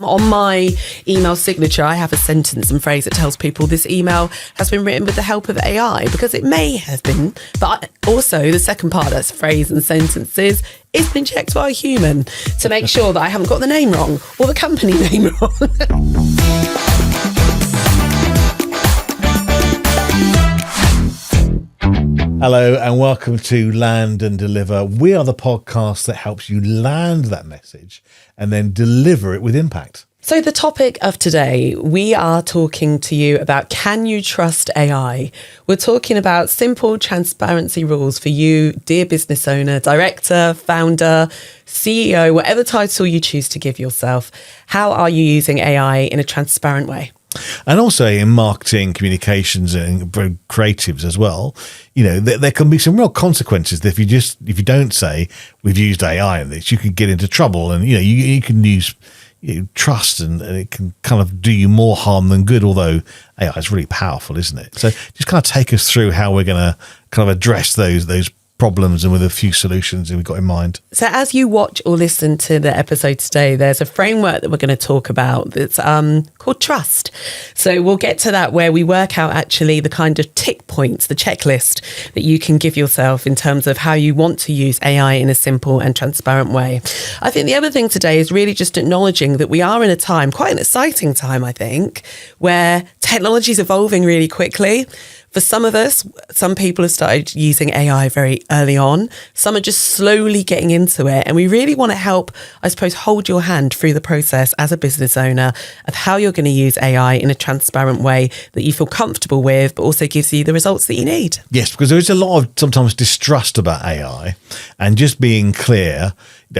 On my email signature, I have a sentence and phrase that tells people this email has been written with the help of AI, because it may have been, but also the second part, that's phrase and sentences, it's been checked by a human to make sure that I haven't got the name wrong or the company name wrong. Hello and welcome to Land and Deliver. We are the podcast that helps you land that message and then deliver it with impact. So the topic of today, we are talking to you about, can you trust AI? We're talking about simple transparency rules for you, dear business owner, director, founder, CEO, whatever title you choose to give yourself. How are you using AI in a transparent way? And also in marketing, communications and creatives as well, you know, there can be some real consequences if you don't say we've used AI in this, you can get into trouble, and you can use trust and it can kind of do you more harm than good, although AI is really powerful, isn't it? So just kind of take us through how we're going to kind of address those problems and with a few solutions that we've got in mind. So as you watch or listen to the episode today, there's a framework that we're going to talk about that's called trust. So we'll get to that, where we work out actually the kind of tick points, the checklist that you can give yourself in terms of how you want to use AI in a simple and transparent way. I think the other thing today is really just acknowledging that we are in a time, quite an exciting time, I think, where technology is evolving really quickly. For some of us, some people have started using AI very early on. Some are just slowly getting into it. And we really want to help, I suppose, hold your hand through the process as a business owner of how you're going to use AI in a transparent way that you feel comfortable with, but also gives you the results that you need. Yes, because there is a lot of sometimes distrust about AI, and just being clear,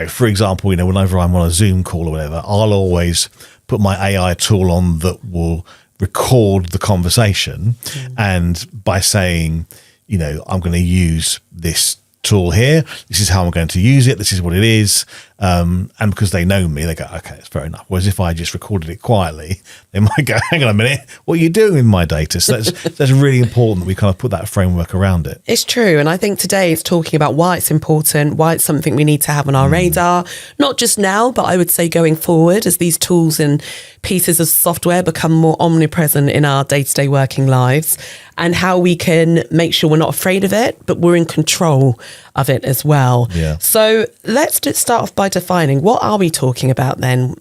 for example, whenever I'm on a Zoom call or whatever, I'll always put my AI tool on that will record the conversation, and by saying, I'm going to use this tool here, this is how I'm going to use it, this is what it is, and because they know me, they go, okay, it's fair enough. Whereas if I just recorded it quietly, they might go, hang on a minute, what are you doing with my data? So that's really important that we kind of put that framework around it. It's true. And I think today it's talking about why it's important, why it's something we need to have on our radar, not just now, but I would say going forward as these tools and pieces of software become more omnipresent in our day-to-day working lives, and how we can make sure we're not afraid of it, but we're in control of it as well. Yeah. So let's just start off by defining, what are we talking about then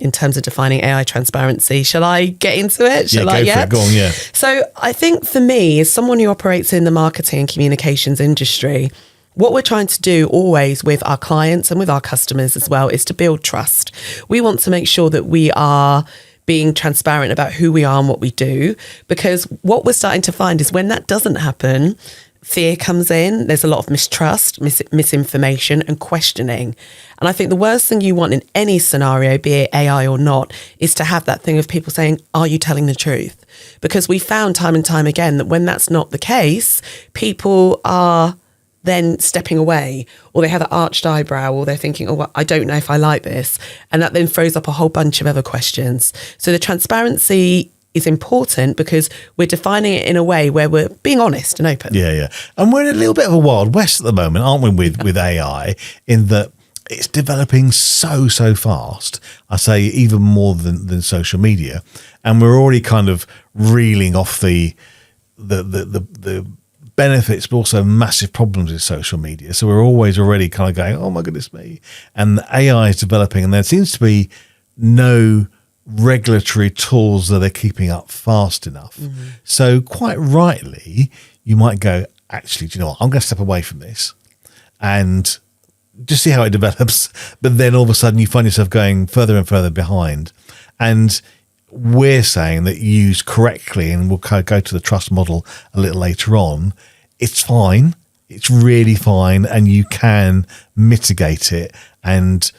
in terms of defining AI transparency? Shall I get into it? For it. Go on, yeah. So I think for me, as someone who operates in the marketing and communications industry, what we're trying to do always with our clients and with our customers as well is to build trust. We want to make sure that we are being transparent about who we are and what we do, because what we're starting to find is when that doesn't happen, fear comes in. There's a lot of mistrust, misinformation and questioning. And I think the worst thing you want in any scenario, be it AI or not, is to have that thing of people saying, are you telling the truth? Because we found time and time again that when that's not the case, people are then stepping away, or they have an arched eyebrow, or they're thinking, oh, well, I don't know if I like this. And that then throws up a whole bunch of other questions. So the transparency is important because we're defining it in a way where we're being honest and open. Yeah. And we're in a little bit of a wild west at the moment, aren't we, with AI, in that it's developing so fast. I say even more than social media. And we're already kind of reeling off the benefits, but also massive problems with social media. So we're always already kind of going, oh my goodness me. And the AI is developing, and there seems to be no regulatory tools that are keeping up fast enough. So quite rightly, you might go, actually, do you know what? I'm going to step away from this and just see how it develops. But then all of a sudden you find yourself going further and further behind. And we're saying that used correctly, and we'll go to the trust model a little later on, it's fine. It's really fine. And you can mitigate it and,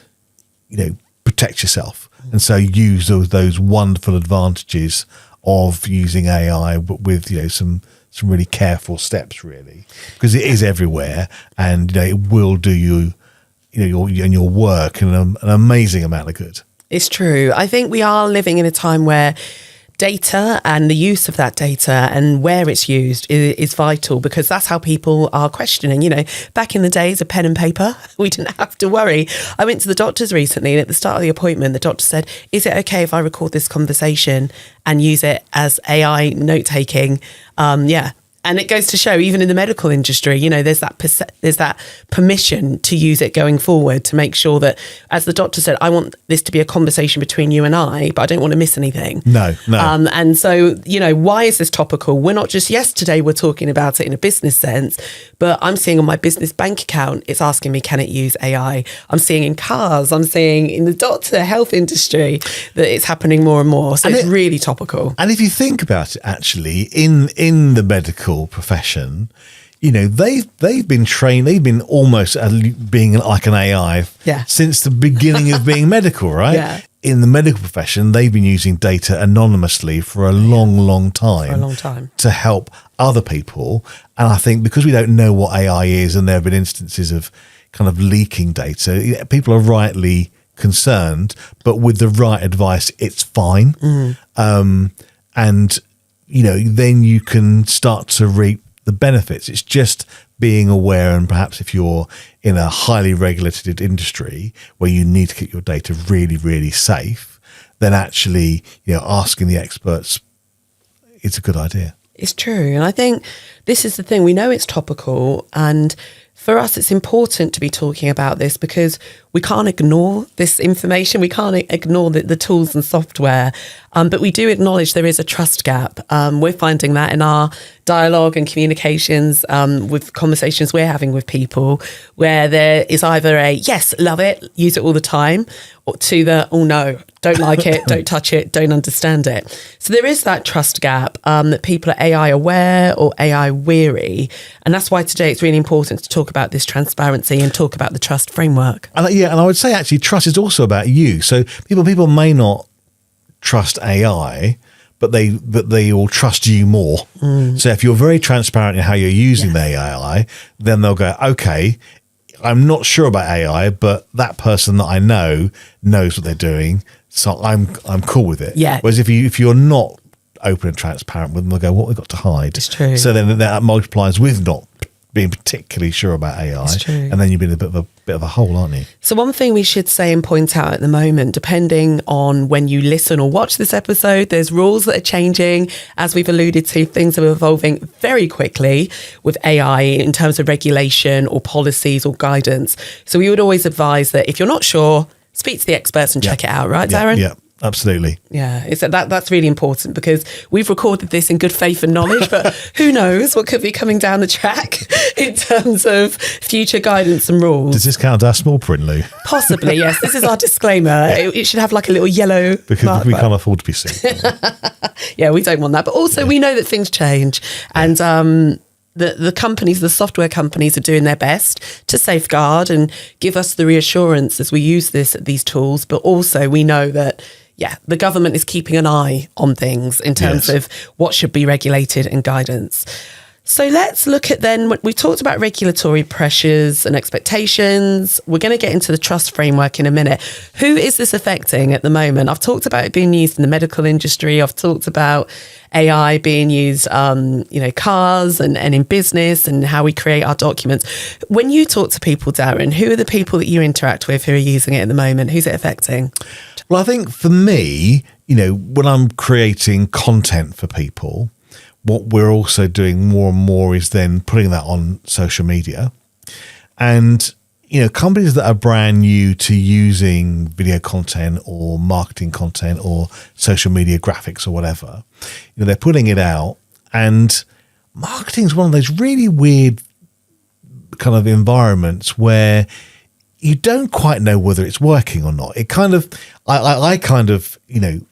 protect yourself. And so use those wonderful advantages of using AI, but with, some really careful steps, really, because it is everywhere, and, it will do you, your work and an amazing amount of good. It's true. I think we are living in a time where data and the use of that data and where it's used is vital, because that's how people are questioning. Back in the days of pen and paper, we didn't have to worry. I went to the doctor's recently, and at the start of the appointment, the doctor said, is it okay if I record this conversation and use it as AI note-taking? And it goes to show, even in the medical industry, there's that permission to use it going forward, to make sure that, as the doctor said, I want this to be a conversation between you and I, but I don't want to miss anything. No. And so, why is this topical? We're not just yesterday, we're talking about it in a business sense, but I'm seeing on my business bank account, it's asking me, can it use AI? I'm seeing in cars, I'm seeing in the health industry that it's happening more and more. So it's really topical. And if you think about it, actually, in the medical profession, they've been trained, they've been almost being like an AI since the beginning of being medical, right? Yeah. In the medical profession, they've been using data anonymously for a long time to help other people. And I think because we don't know what AI is, and there have been instances of kind of leaking data, people are rightly concerned, but with the right advice, it's fine. And then you can start to reap the benefits. It's just being aware, and perhaps if you're in a highly regulated industry where you need to keep your data really, really safe, then actually, asking the experts is a good idea. It's true. And I think this is the thing. We know it's topical, and for us, it's important to be talking about this because we can't ignore this information. We can't ignore the tools and software, but we do acknowledge there is a trust gap. We're finding that in our dialogue and communications with conversations we're having with people, where there is either a, yes, love it, use it all the time, or to the, oh no, don't like it, don't touch it, don't understand it. So there is that trust gap that people are AI aware or AI weary. And that's why today it's really important to talk about this transparency and talk about the trust framework. And I would say actually trust is also about you. So people may not trust AI, but they will trust you more. So if you're very transparent in how you're using the AI, then they'll go, okay, I'm not sure about AI, but that person that I know knows what they're doing, so I'm cool with it. Yeah. Whereas if you're not open and transparent with them, they'll go, what have we got to hide? It's true. So then that multiplies with not being particularly sure about AI, It's true. and then you've been in a bit of a hole, aren't you? So one thing we should say and point out at the moment, depending on when you listen or watch this episode, there's rules that are changing. As we've alluded to, things are evolving very quickly with AI in terms of regulation or policies or guidance. So we would always advise that if you're not sure, speak to the experts and check it out, right, Darren? Yeah. Absolutely. Yeah, that's really important, because we've recorded this in good faith and knowledge, but who knows what could be coming down the track in terms of future guidance and rules. Does this count as small print, Lou? Possibly, yes. This is our disclaimer. It should have like a little yellow Because mark, we can't afford to be seen. Yeah, we don't want that. But also we know that things change, and the companies, the software companies, are doing their best to safeguard and give us the reassurance as we use these tools. But also we know that, the government is keeping an eye on things in terms of what should be regulated and guidance. So let's look at then, we talked about regulatory pressures and expectations. We're going to get into the trust framework in a minute. Who is this affecting at the moment? I've talked about it being used in the medical industry. I've talked about AI being used, cars and in business and how we create our documents. When you talk to people, Darren, who are the people that you interact with who are using it at the moment? Who's it affecting? Well, I think for me, when I'm creating content for people, what we're also doing more and more is then putting that on social media. And, companies that are brand new to using video content or marketing content or social media graphics or whatever, they're putting it out. And marketing is one of those really weird kind of environments where you don't quite know whether it's working or not. It kind of, I kind of,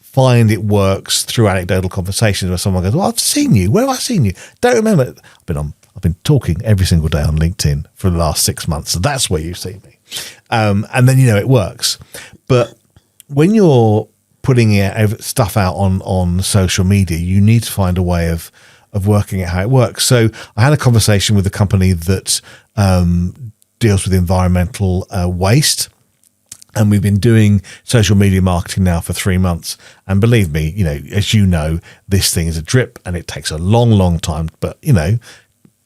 find it works through anecdotal conversations where someone goes, well, I've seen you. Where have I seen you? Don't remember. I've been talking every single day on LinkedIn for the last 6 months. So that's where you've seen me. And then, it works. But when you're putting stuff out on social media, you need to find a way of working out how it works. So I had a conversation with a company that deals with environmental waste. And we've been doing social media marketing now for 3 months. And believe me, as you know, this thing is a drip and it takes a long, long time, but,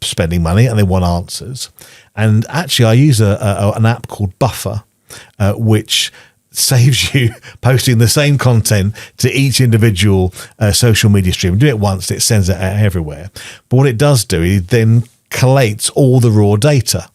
spending money and they want answers. And actually I use an app called Buffer, which saves you posting the same content to each individual social media stream. Do it once, it sends it out everywhere. But what it does do, it then collates all the raw data.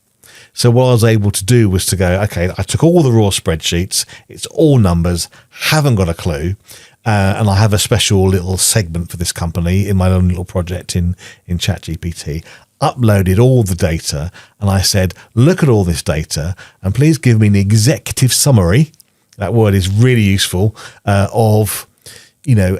So what I was able to do was to go, okay, I took all the raw spreadsheets, it's all numbers, haven't got a clue. And I have a special little segment for this company in my own little project in ChatGPT, uploaded all the data. And I said, look at all this data and please give me an executive summary. That word is really useful, of,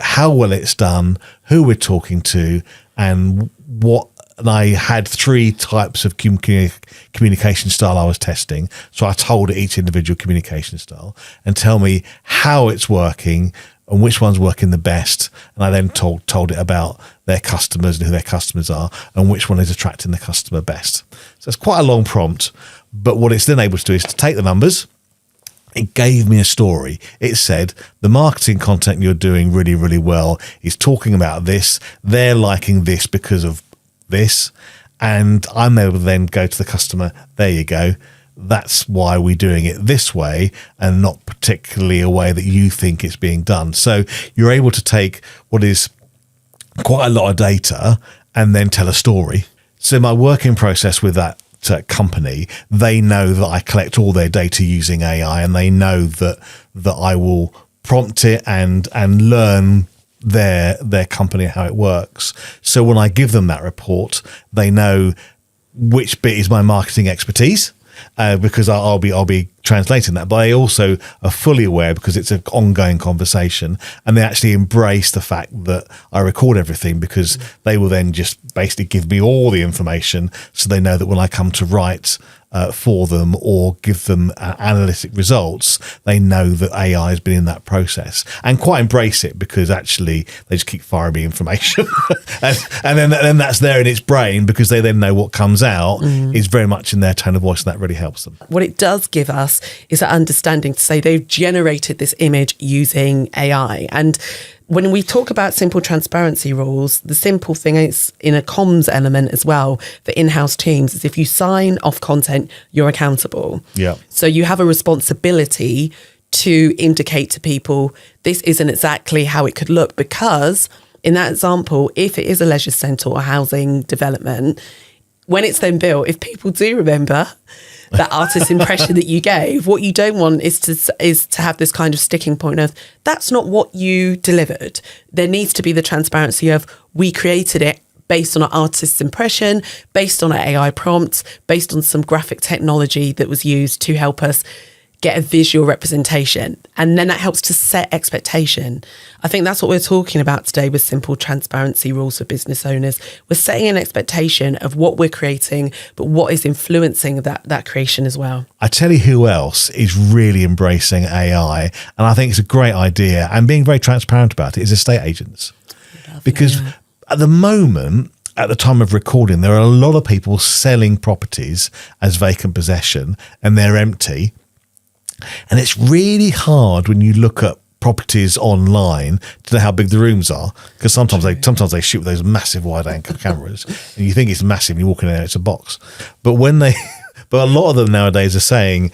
how well it's done, who we're talking to, and what. And I had 3 types of communication style I was testing. So I told it each individual communication style and tell me how it's working and which one's working the best. And I then told it about their customers and who their customers are and which one is attracting the customer best. So it's quite a long prompt. But what it's then able to do is to take the numbers. It gave me a story. It said, the marketing content you're doing really, really well is talking about this. They're liking this because of this. And I'm able to then go to the customer, there you go. That's why we're doing it this way and not particularly a way that you think it's being done. So you're able to take what is quite a lot of data and then tell a story. So my working process with that company, they know that I collect all their data using AI, and they know that I will prompt it and learn their company, how it works. So when I give them that report, they know which bit is my marketing expertise, because I'll be translating that. But they also are fully aware, because it's an ongoing conversation, and they actually embrace the fact that I record everything, because they will then just basically give me all the information, so they know that when I come to write for them or give them analytic results, they know that AI has been in that process, and quite embrace it, because actually they just keep firing me information and then that's there in its brain, because they then know what comes out is very much in their tone of voice, and that really helps them. What it does give us is that understanding to say they've generated this image using AI. And when we talk about simple transparency rules, the simple thing is, in a comms element as well for in-house teams, is if you sign off content, you're accountable. Yeah. So you have a responsibility to indicate to people this isn't exactly how it could look, because in that example, if it is a leisure centre or housing development, when it's then built, if people do remember that artist impression that you gave, what you don't want is to have this kind of sticking point of, that's not what you delivered. There needs to be the transparency of, we created it based on an artist's impression, based on an AI prompt, based on some graphic technology that was used to help us get a visual representation. And then that helps to set expectation. I think that's what we're talking about today with simple transparency rules for business owners. We're setting an expectation of what we're creating, but what is influencing that creation as well. I tell you who else is really embracing AI, and I think it's a great idea, and being very transparent about it, is estate agents. Because at the moment, at the time of recording, there are a lot of people selling properties as vacant possession, and they're empty. And it's really hard when you look at properties online to know how big the rooms are, because sometimes they shoot with those massive wide angle cameras, and you think it's massive, and you walk in there, it's a box. But a lot of them nowadays are saying,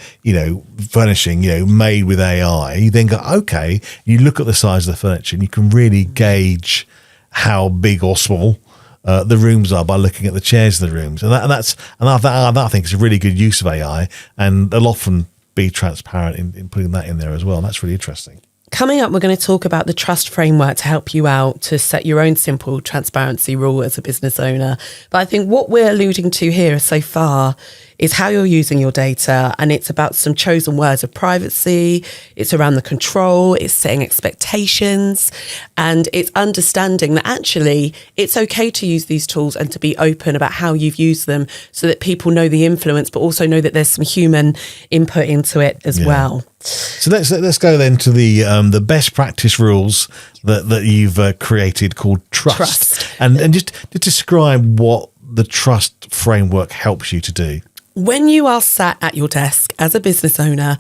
furnishing, made with AI. You then go, okay, you look at the size of the furniture, and you can really gauge how big or small the rooms are by looking at the chairs of the rooms, and that I think is a really good use of AI, and they'll often be transparent in putting that in there as well. And that's really interesting. Coming up, we're going to talk about the trust framework to help you out to set your own simple transparency rule as a business owner. But I think what we're alluding to here so far is how you're using your data, and it's about some chosen words of privacy. It's around the control, it's setting expectations, and it's understanding that actually it's okay to use these tools and to be open about how you've used them, so that people know the influence, but also know that there's some human input into it as well. So let's go then to the best practice rules that you've created, called trust. And just to describe what the trust framework helps you to do. When you are sat at your desk as a business owner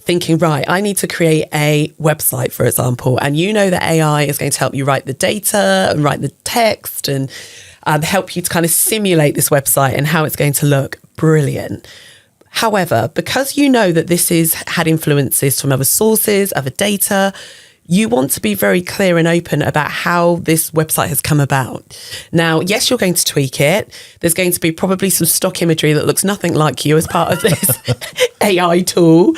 thinking, right, I need to create a website, for example, and you know that AI is going to help you write the data and write the text and help you to kind of simulate this website and how it's going to look. Brilliant. However, because you know that this is had influences from other sources, other data, you want to be very clear and open about how this website has come about. Now, yes, you're going to tweak it. There's going to be probably some stock imagery that looks nothing like you as part of this AI tool.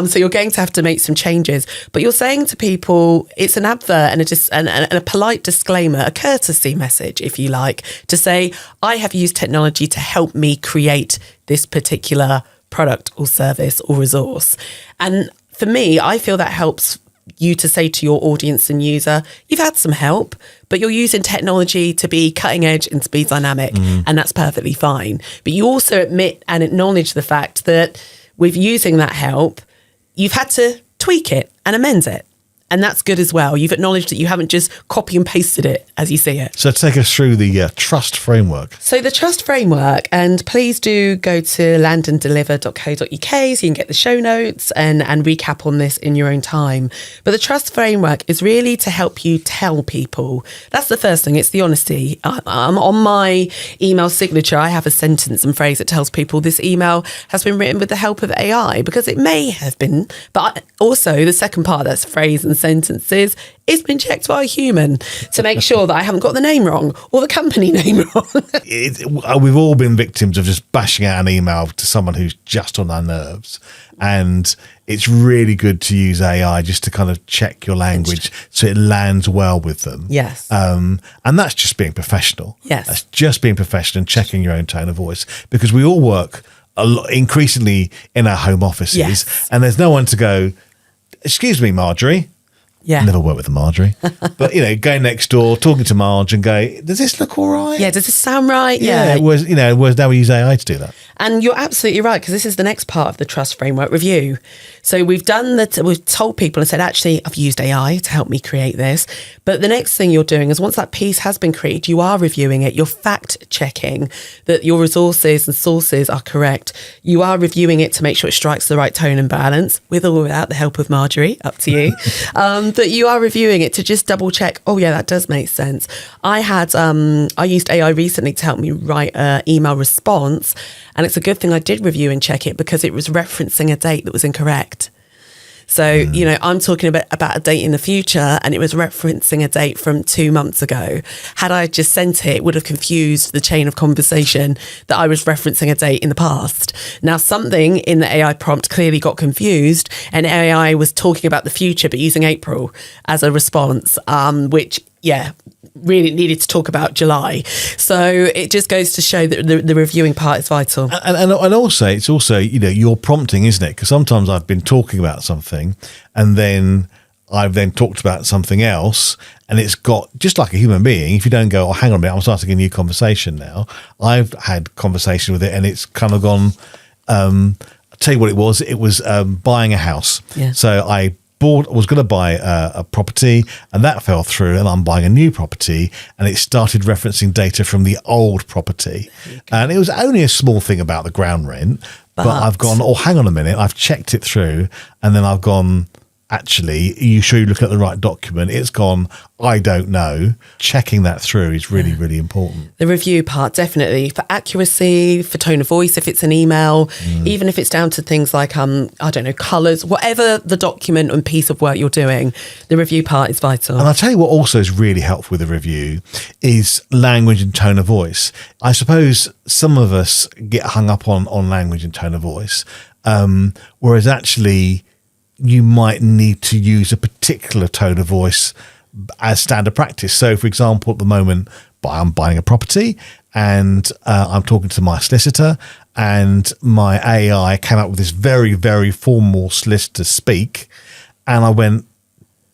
So you're going to have to make some changes. But you're saying to people, it's an advert and a polite disclaimer, a courtesy message, if you like, to say, I have used technology to help me create this particular product or service or resource. And for me, I feel that helps you to say to your audience and user, you've had some help, but you're using technology to be cutting edge and to be dynamic, and that's perfectly fine. But you also admit and acknowledge the fact that with using that help, you've had to tweak it and amend it. And that's good as well. You've acknowledged that you haven't just copy and pasted it as you see it. So take us through the trust framework. So the trust framework, and please do go to landanddeliver.co.uk so you can get the show notes and recap on this in your own time. But the trust framework is really to help you tell people. That's the first thing. It's the honesty. On my email signature, I have a sentence and phrase that tells people this email has been written with the help of AI, because it may have been. But also the second part of that phrase and sentences, it's been checked by a human to make sure that I haven't got the name wrong or the company name wrong. We've all been victims of just bashing out an email to someone who's just on our nerves. And it's really good to use AI just to kind of check your language so it lands well with them. Yes. And that's just being professional. Yes. That's just being professional and checking your own tone of voice, because we all work a lot, increasingly in our home offices, Yes. and there's no one to go, excuse me, Marjorie. Yeah. Never worked with Marjorie. But, going next door, talking to Marge and go, does this look all right? Yeah. Does this sound right? Yeah. Whereas now we use AI to do that. And you're absolutely right, because this is the next part of the trust framework review. So we've done that. We've told people and said, actually, I've used AI to help me create this. But the next thing you're doing is, once that piece has been created, you are reviewing it. You're fact checking that your resources and sources are correct. You are reviewing it to make sure it strikes the right tone and balance, with or without the help of Marjorie, up to you. That you are reviewing it to just double check. Oh yeah, that does make sense. I used AI recently to help me write an email response. And it's a good thing I did review and check it, because it was referencing a date that was incorrect. So, I'm talking about a date in the future, and it was referencing a date from 2 months ago. Had I just sent it, it would have confused the chain of conversation that I was referencing a date in the past. Now, something in the AI prompt clearly got confused, and AI was talking about the future, but using April as a response, which, really needed to talk about July. So it just goes to show that the reviewing part is vital. And also, it's also, your prompting, isn't it? Because sometimes I've been talking about something, and then I've then talked about something else, and it's got, just like a human being, if you don't go, oh, hang on a minute, I'm starting a new conversation now. I've had conversation with it, and it's kind of gone, I'll tell you what it was buying a house. Yeah. So I was going to buy a property, and that fell through, and I'm buying a new property, and it started referencing data from the old property. And it was only a small thing about the ground rent, but I've gone, oh, hang on a minute, I've checked it through, and then I've gone, actually, are you sure you look at the right document? It's gone, I don't know. Checking that through is really, really important. The review part, definitely, for accuracy, for tone of voice, if it's an email, even if it's down to things like, colours, whatever the document and piece of work you're doing, the review part is vital. And I'll tell you what also is really helpful with a review is language and tone of voice. I suppose some of us get hung up on language and tone of voice, whereas actually you might need to use a particular tone of voice as standard practice. So, for example, at the moment, I'm buying a property, and I'm talking to my solicitor, and my AI came up with this very, very formal solicitor speak, and I went,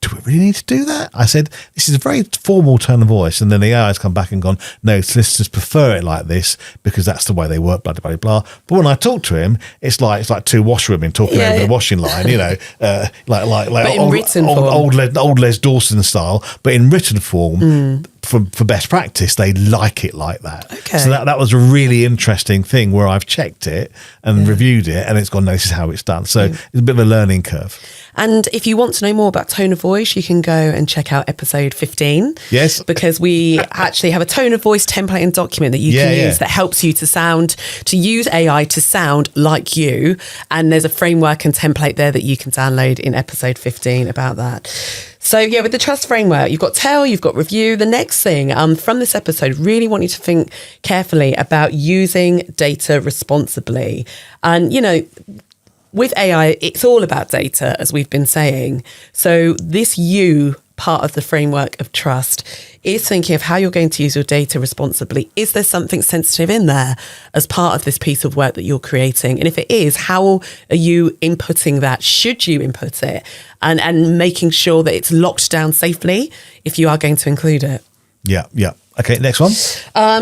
do we really need to do that? I said, this is a very formal tone of voice. And then the AI has come back and gone, no, solicitors prefer it like this because that's the way they work, blah, blah, blah. But when I talk to him, it's like two washerwomen talking over the washing line, like in written form. old Les Dawson style, but in written form, for best practice, they like it like that. Okay. So that was a really interesting thing where I've checked it and reviewed it, and it's gone, no, this is how it's done. So it's a bit of a learning curve. And if you want to know more about tone of voice, you can go and check out episode 15. Yes. Because we actually have a tone of voice template and document that you can use that helps you to use AI to sound like you. And there's a framework and template there that you can download in episode 15 about that. So yeah, with the trust framework, you've got tell, you've got review. The next thing from this episode, really want you to think carefully about using data responsibly. And, you know, with AI, it's all about data, as we've been saying. So this part of the framework of trust is thinking of how you're going to use your data responsibly. Is there something sensitive in there as part of this piece of work that you're creating? And if it is, how are you inputting that? Should you input it? And making sure that it's locked down safely if you are going to include it. Yeah. Okay, next one.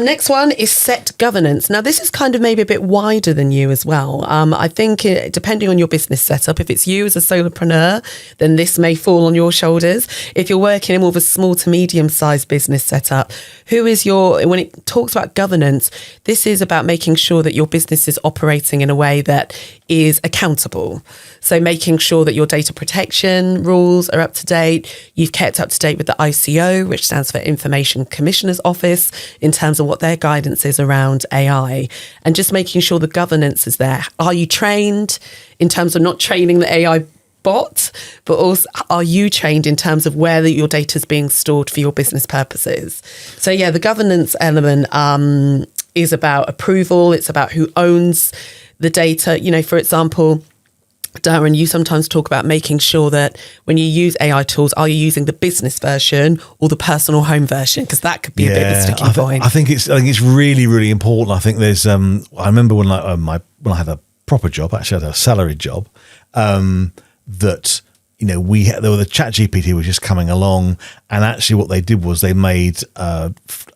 Next one is set governance. Now, this is kind of maybe a bit wider than you as well. I think depending on your business setup, if it's you as a solopreneur, then this may fall on your shoulders. If you're working in more of a small to medium sized business setup, when it talks about governance, this is about making sure that your business is operating in a way that is accountable. So making sure that your data protection rules are up to date. You've kept up to date with the ICO, which stands for Information Commissioner's Office, in terms of what their guidance is around AI, and just making sure the governance is there. Are you trained in terms of not training the AI bot, but also are you trained in terms of where your data is being stored for your business purposes? So yeah, the governance element is about approval. It's about who owns the data. You know, for example, Darren, you sometimes talk about making sure that when you use AI tools, are you using the business version or the personal home version? Because that could be a bit of a sticking point. I think it's really, really important. I think there's. I remember when I had a proper job, actually I had a salaried job, that. You know, there were the ChatGPT was just coming along, and actually what they did was they made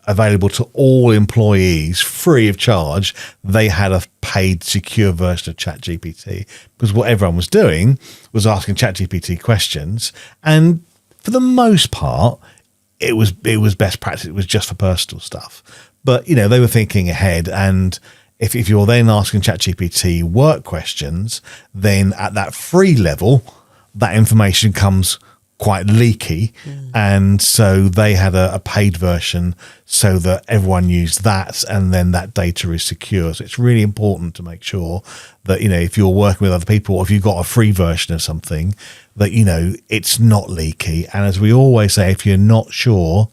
available to all employees free of charge. They had a paid secure version of ChatGPT, because what everyone was doing was asking ChatGPT questions, and for the most part, it was best practice. It was just for personal stuff, but you know they were thinking ahead. And if you're then asking ChatGPT work questions, then at that free level, that information comes quite leaky. And so they had a paid version so that everyone used that, and then that data is secure. So it's really important to make sure that, you know, if you're working with other people, or if you've got a free version of something, that, you know, it's not leaky. And as we always say, if you're not sure,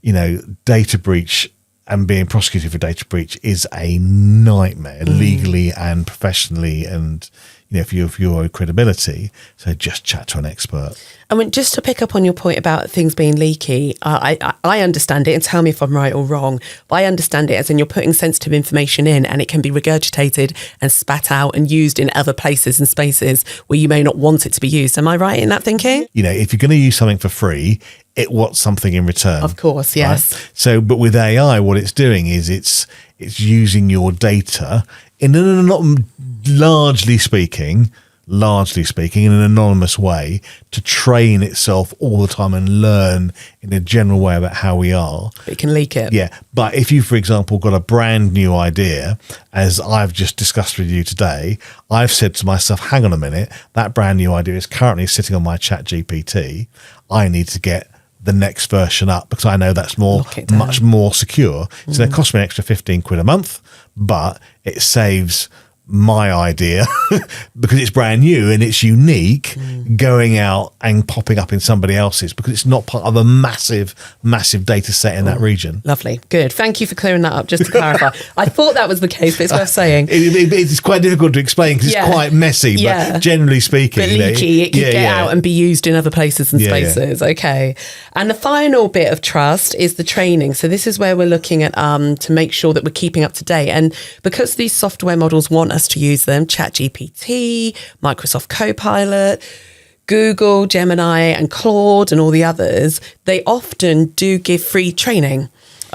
you know, data breach and being prosecuted for data breach is a nightmare legally and professionally, and you know, for your credibility. So just chat to an expert. I mean, just to pick up on your point about things being leaky, I understand it, and tell me if I'm right or wrong, but I understand it as in you're putting sensitive information in and it can be regurgitated and spat out and used in other places and spaces where you may not want it to be used. Am I right in that thinking? You know, if you're going to use something for free, it wants something in return. Of course, yes. Right? So, but with AI, what it's doing is it's using your data in an largely speaking, in an anonymous way to train itself all the time and learn in a general way about how we are. But it can leak it. Yeah. But if you, for example, got a brand new idea, as I've just discussed with you today, I've said to myself, hang on a minute, that brand new idea is currently sitting on my ChatGPT. I need to get the next version up because I know that's much more secure. So it costs me an extra 15 quid a month, but it saves my idea because it's brand new and it's unique going out and popping up in somebody else's because it's not part of a massive data set in that region. Lovely. Good. Thank you for clearing that up, just to clarify. I thought that was the case, but it's worth saying. It's quite difficult to explain because it's quite messy, but generally speaking. But leaky, it could get out and be used in other places and spaces. Yeah. Okay. And the final bit of trust is the training. So this is where we're looking at to make sure that we're keeping up to date. And because these software models want us to use them, ChatGPT, Microsoft Copilot, Google, Gemini and Claude and all the others, they often do give free training.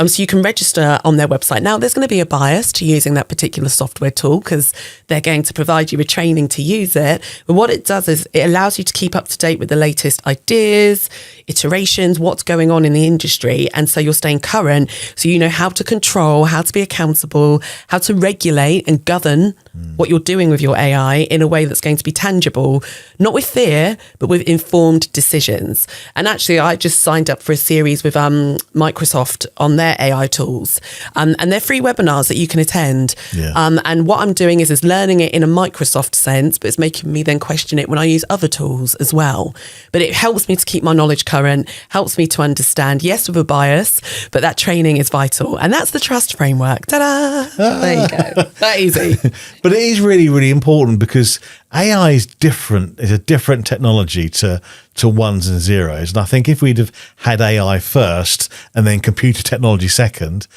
So you can register on their website. Now, there's going to be a bias to using that particular software tool because they're going to provide you with training to use it. But what it does is it allows you to keep up to date with the latest ideas, iterations, what's going on in the industry. And so you're staying current. So you know how to control, how to be accountable, how to regulate and govern what you're doing with your AI in a way that's going to be tangible, not with fear, but with informed decisions. And actually, I just signed up for a series with Microsoft on their AI tools. And they're free webinars that you can attend. Yeah. And what I'm doing is learning it in a Microsoft sense, but it's making me then question it when I use other tools as well. But it helps me to keep my knowledge current, helps me to understand, yes, with a bias, but that training is vital. And that's the trust framework. Ta-da! There you go. That easy. But it is really, really important because AI is different. It's a different technology to ones and zeros. And I think if we'd have had AI first and then computer technology second,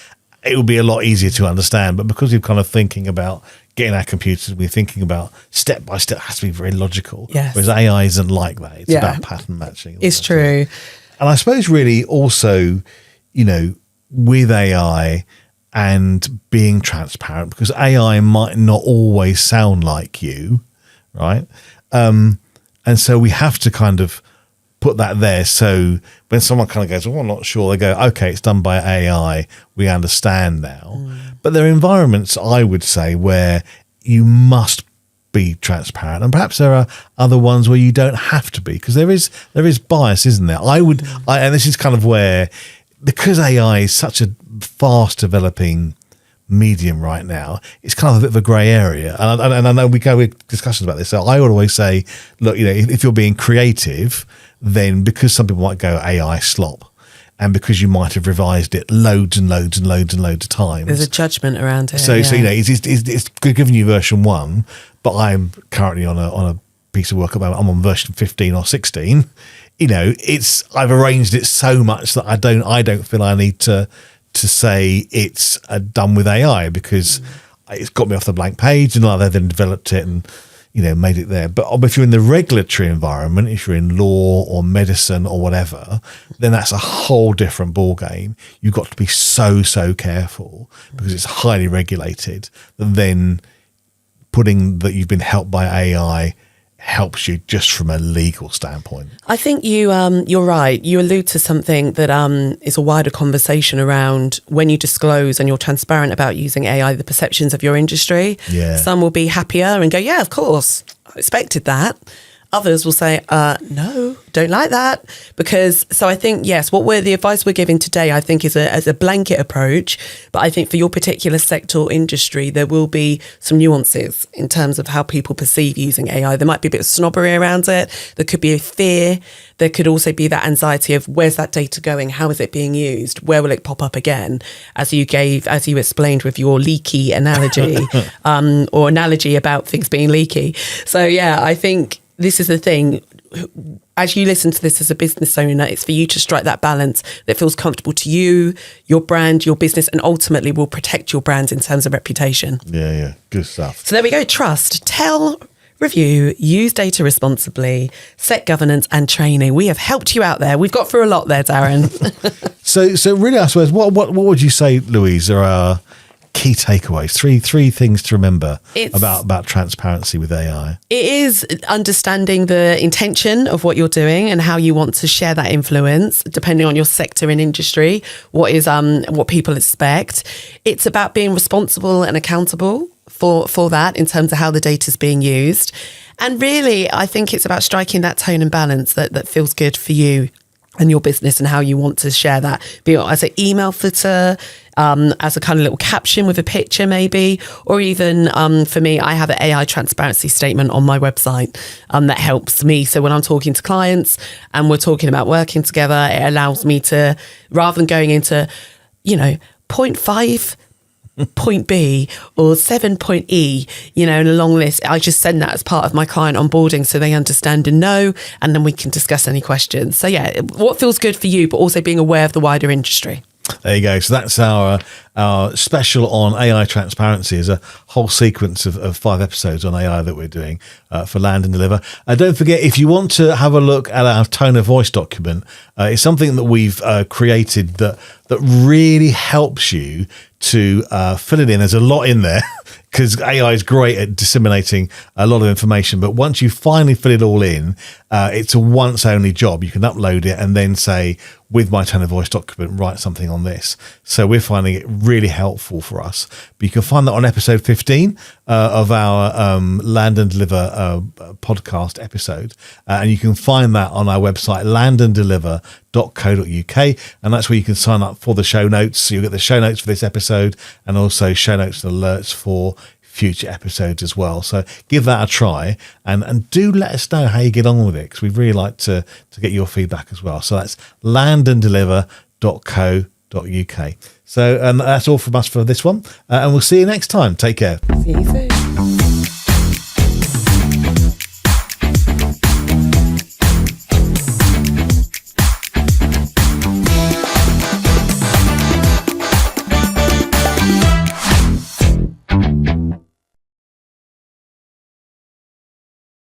it would be a lot easier to understand. But because we're kind of thinking about getting our computers, we're thinking about step by step, it has to be very logical. Yes. Whereas AI isn't like that. It's about pattern matching. It's true. And I suppose really also, you know, with AI and being transparent, because AI might not always sound like you, right? And so we have to kind of put that there. So when someone kind of goes, well, I'm not sure, they go, okay, it's done by AI. We understand now. But there are environments, I would say, where you must be transparent, and perhaps there are other ones where you don't have to be, because there is bias, isn't there? And this is kind of where, because AI is such a fast developing medium right now, it's kind of a bit of a grey area. And I know we go with discussions about this. So I would always say, look, you know, if you're being creative, then because some people might go AI slop, and because you might have revised it loads and loads and loads and loads of times, there's a judgment around it. So you know, it's giving you version 1, but I'm currently on a piece of work about, I'm on version 15 or 16. You know, I've arranged it so much that I don't feel I need to say it's done with AI, because it's got me off the blank page, and they've then developed it and, you know, made it there. But if you're in the regulatory environment, if you're in law or medicine or whatever, then that's a whole different ball game. You've got to be so careful, because it's highly regulated. Then putting that you've been helped by AI helps you just from a legal standpoint. I think you're right. You allude to something that is a wider conversation around when you disclose and you're transparent about using AI, the perceptions of your industry. Yeah. Some will be happier and go, yeah, of course, I expected that. Others will say, no, don't like that. So I think, yes, the advice we're giving today, I think, is a blanket approach. But I think for your particular sector or industry, there will be some nuances in terms of how people perceive using AI. There might be a bit of snobbery around it. There could be a fear. There could also be that anxiety of, where's that data going? How is it being used? Where will it pop up again? As you explained with your leaky analogy, or analogy about things being leaky. So yeah, I think this is the thing. As you listen to this as a business owner, it's for you to strike that balance that feels comfortable to you, your brand, your business, and ultimately will protect your brand in terms of reputation. Yeah. Good stuff. So there we go. Trust, tell, review, use data responsibly, set governance and training. We have helped you out there. We've got through a lot there, Darren. So really, I suppose, what would you say, Louise, are our key takeaways, three things to remember about transparency with AI? It is understanding the intention of what you're doing and how you want to share that influence, depending on your sector and industry, what people expect. It's about being responsible and accountable for that in terms of how the data is being used. And really, I think it's about striking that tone and balance that feels good for you and your business and how you want to share that, be it as an email footer, as a kind of little caption with a picture maybe, or even for me, I have an AI transparency statement on my website that helps me. So when I'm talking to clients and we're talking about working together, it allows me to, rather than going into, point 5, point B or 7 point E, in a long list, I just send that as part of my client onboarding so they understand and know, and then we can discuss any questions. So yeah, what feels good for you, but also being aware of the wider industry. There you go. So that's our special on AI transparency. Is a whole sequence of 5 episodes on AI that we're doing for Land and Deliver. Don't forget, if you want to have a look at our tone of voice document, it's something that we've created that that really helps you to fill it in. There's a lot in there because AI is great at disseminating a lot of information. But once you finally fill it all in, it's a once only job. You can upload it and then say, with my tone of voice document, write something on this. So we're finding it really helpful for us. But you can find that on episode 15 of our Land and Deliver podcast episode. And you can find that on our website, landanddeliver.co.uk. And that's where you can sign up for the show notes. So you'll get the show notes for this episode and also show notes and alerts for future episodes as well. So give that a try and do let us know how you get on with it, because we'd really like to get your feedback as well. So that's landanddeliver.co.uk. So that's all from us for this one. And we'll see you next time. Take care. See you soon.